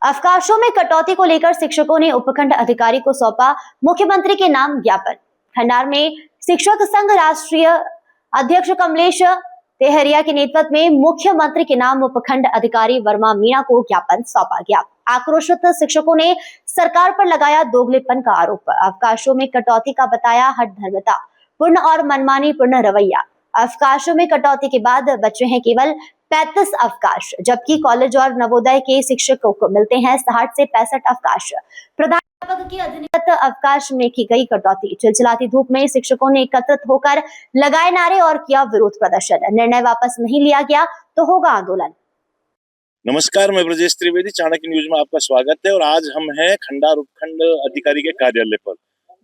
अवकाशों में कटौती को लेकर शिक्षकों ने उपखंड अधिकारी को सौंपा मुख्यमंत्री के नाम ज्ञापन। खंडार में शिक्षक संघ राष्ट्रीय अध्यक्ष कमलेश तेहरिया के नेतृत्व में मुख्यमंत्री के नाम उपखंड अधिकारी वर्मा मीणा को ज्ञापन सौंपा गया। आक्रोशित शिक्षकों ने सरकार पर लगाया दोगलेपन का आरोप। अवकाशों में कटौती का बताया हठधर्मिता पूर्ण और मनमानी पूर्ण रवैया। अवकाशों में कटौती के बाद बचे हैं केवल 35 अवकाश, जबकि कॉलेज और नवोदय के शिक्षकों को मिलते हैं 60 से 65 अवकाश। प्राध्यापक की अधिनियत अवकाश में की गई कटौती। चिलचिलाती धूप में शिक्षकों ने एकत्रित होकर लगाए नारे और किया विरोध प्रदर्शन। निर्णय वापस नहीं लिया गया तो होगा आंदोलन। नमस्कार, मैं ब्रजेश त्रिवेदी, चाणक्य न्यूज में आपका स्वागत है। और आज हम हैं खंडार उपखंड अधिकारी के कार्यालय पर,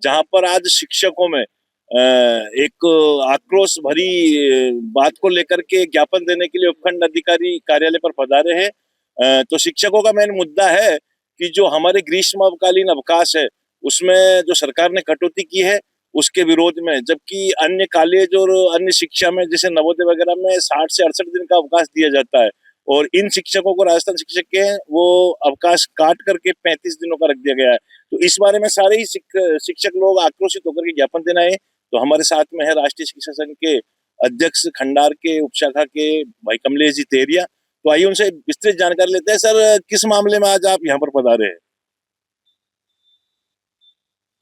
जहां पर आज शिक्षकों में एक आक्रोश भरी बात को लेकर के ज्ञापन देने के लिए उपखंड अधिकारी कार्यालय पर पधारे हैं। तो शिक्षकों का मेन मुद्दा है कि जो हमारे ग्रीष्मकालीन अवकाश है उसमें जो सरकार ने कटौती की है उसके विरोध में, जबकि अन्य कॉलेज और अन्य शिक्षा में जैसे नवोदय वगैरह में 60 से 68 दिन का अवकाश दिया जाता है, और इन शिक्षकों को राजस्थान शिक्षक के वो अवकाश काट करके 35 दिनों का रख दिया गया है। तो इस बारे में सारे ही शिक्षक लोग आक्रोशित होकर के ज्ञापन देना है। तो हमारे साथ में है राष्ट्रीय शिक्षक संघ के अध्यक्ष खंडार के उपशाखा के भाई कमलेश जी तेहरिया। तो आइए उनसे विस्तृत जानकारी लेते हैं। सर, किस मामले में आज आप यहाँ पर पधारे हैं?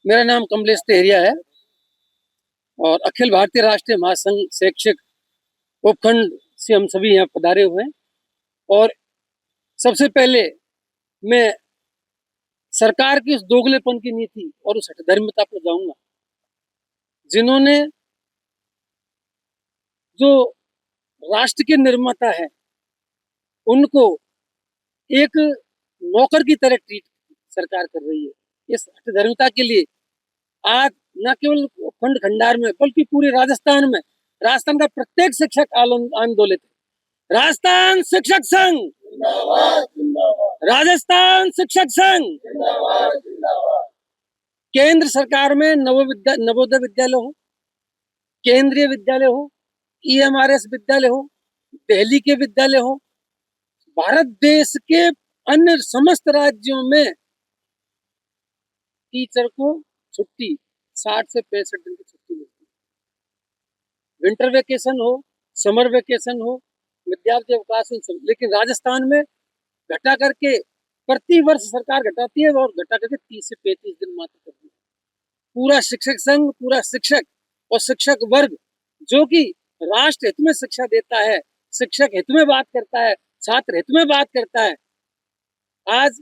मेरा नाम कमलेश तेहरिया है और अखिल भारतीय राष्ट्रीय महासंघ शैक्षिक उपखंड से हम सभी यहाँ पधारे हुए हैं। और सबसे पहले मैं सरकार की उस दोगलेपन की नीति और उस हठधर्मिता पर जाऊंगा, जिन्होंने जो राष्ट्र के निर्माता है उनको एक नौकर की तरह ट्रीट सरकार कर रही है। इस हठधर्मिता के लिए आज न केवल खंड खंडार में बल्कि पूरे राजस्थान का प्रत्येक शिक्षक आंदोलित है। राजस्थान शिक्षक संघ, राजस्थान शिक्षक संघ। केंद्र सरकार में नवोदय विद्यालय हो, केंद्रीय विद्यालय हो, ईएमआरएस विद्यालय हो, दिल्ली के विद्यालय हो, भारत देश के अन्य समस्त राज्यों में टीचर को छुट्टी 60 से 65 दिन की छुट्टी मिलती है। विंटर वेकेशन हो, समर वेकेशन हो, विद्यार्थी अवकाश हो, लेकिन राजस्थान में घटा करके प्रति वर्ष सरकार घटाती है और घटा करके 30 से 35 दिन मात्र करती है। पूरा शिक्षक संघ, पूरा शिक्षक और शिक्षक वर्ग जो कि राष्ट्र हित में शिक्षा देता है, शिक्षक हित में बात करता है, छात्र हित में बात करता है, आज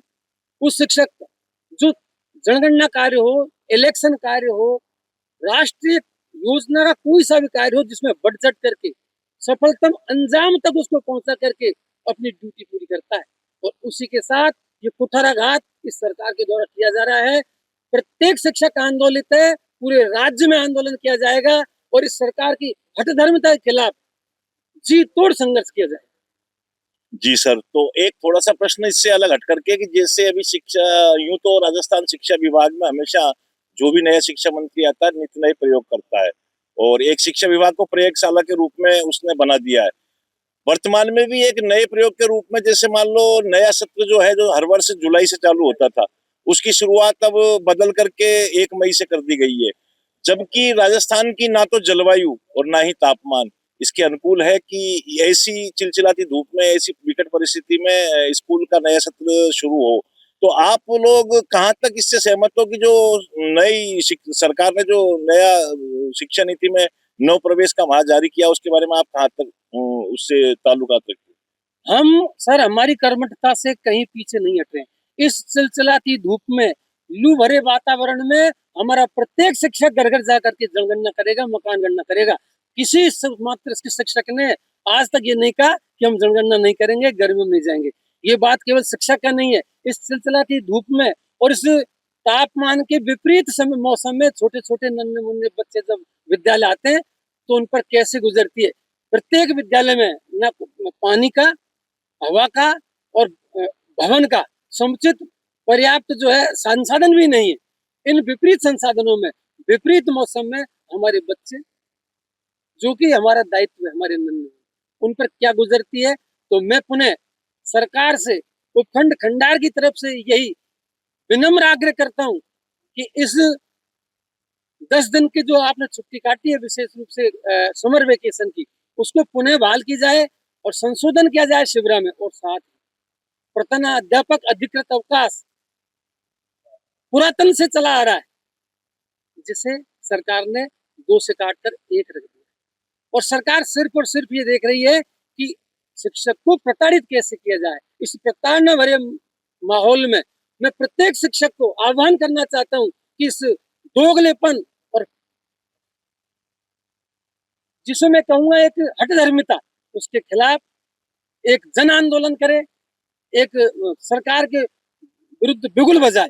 उस शिक्षक जो जनगणना कार्य हो, इलेक्शन कार्य हो, राष्ट्रीय योजना का कोई सा भी कार्य हो जिसमें बजट करके सफलतम अंजाम तक उसको पहुंचा करके अपनी ड्यूटी पूरी करता है। और उसी के साथ ये कुठाराघात इस सरकार के द्वारा किया जा रहा है। प्रत्येक शिक्षक आंदोलित है, पूरे राज्य में आंदोलन किया जाएगा और इस सरकार की हठधर्मिता के खिलाफ जी तोड़ संघर्ष किया जाएगा। जी सर, तो एक थोड़ा सा प्रश्न इससे अलग हट करके कि जैसे अभी शिक्षा, यूं तो राजस्थान शिक्षा विभाग में हमेशा जो भी नया शिक्षा मंत्री आता है नित नए प्रयोग करता है, और एक शिक्षा विभाग को प्रयोगशाला के रूप में उसने बना दिया है। वर्तमान में भी एक नए प्रयोग के रूप में, जैसे मान लो नया सत्र जो है जो हर वर्ष जुलाई से चालू होता था, उसकी शुरुआत अब बदल करके 1 मई से कर दी गई है। जबकि राजस्थान की ना तो जलवायु और ना ही तापमान इसके अनुकूल है कि ऐसी चिलचिलाती धूप में, ऐसी विकट परिस्थिति में स्कूल का नया सत्र शुरू हो। तो आप लोग कहाँ तक इससे सहमत हो कि जो नई सरकार ने जो नया शिक्षा नीति में नव प्रवेश का वहां जारी किया, उसके बारे में आप कहाँ तक उससे ताल्लुकात रखते हैं? हम सर हमारी कर्मठता से कहीं पीछे नहीं हट रहे हैं। इस चिलचिलाती धूप में, लू भरे वातावरण में हमारा प्रत्येक शिक्षक घर घर जाकर के जनगणना करेगा, मकान गणना करेगा। किसी मात्र शिक्षक ने आज तक ये नहीं कहा कि हम जनगणना नहीं करेंगे, गर्मी में नहीं जाएंगे। ये बात केवल शिक्षक का नहीं है। इस चिलचिलाती धूप में और इस तापमान के विपरीत समय मौसम में छोटे छोटे नन्हे मुन्ने बच्चे जब विद्यालय आते हैं तो उन पर कैसे गुजरती है। प्रत्येक विद्यालय में न पानी का, हवा का और भवन का समुचित पर्याप्त जो है संसाधन भी नहीं है। इन विपरीत संसाधनों में, विपरीत मौसम में हमारे बच्चे, जो कि हमारा दायित्व है, हमारे नन्हे, उन पर क्या गुजरती है। तो मैं पुनः सरकार से उपखंड खंडार की तरफ से यही विनम्र आग्रह करता हूं कि इस 10 दिन की जो आपने छुट्टी काटी है विशेष रूप से समर वेकेशन की, उसको पुनः बहाल की जाए और संशोधन किया जाए शिविरा में। और साथ ही प्रधानाध्यापक अधिकृत अवकाश पुरातन से चला आ रहा है, जिसे सरकार ने 2 से काटकर 1 रख दिया और सरकार सिर्फ और सिर्फ ये देख रही है कि शिक्षक को प्रताड़ित कैसे किया जाए। इस प्रताड़ना भरे माहौल में मैं प्रत्येक शिक्षक को आह्वान करना चाहता हूं कि इस दोगलेपन और जिसको मैं कहूंगा एक हठधर्मिता, उसके खिलाफ एक जन आंदोलन करे, एक सरकार के विरुद्ध बिगुल बजाए।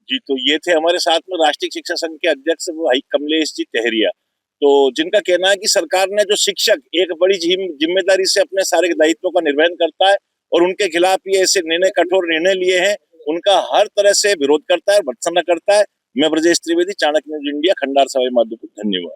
जी, तो ये थे हमारे साथ में राष्ट्रीय शिक्षक संघ के अध्यक्ष भाई कमलेश जी तेहरिया, तो जिनका कहना है कि सरकार ने जो शिक्षक एक बड़ी जिम्मेदारी से अपने सारे दायित्वों का निर्वहन करता है और उनके खिलाफ ये ऐसे कठोर निर्णय लिए हैं, उनका हर तरह से विरोध करता है, भर्त्सना करता है। मैं ब्रजेश त्रिवेदी, चाणक्य न्यूज इंडिया, खंडार सवाई माधोपुर। धन्यवाद।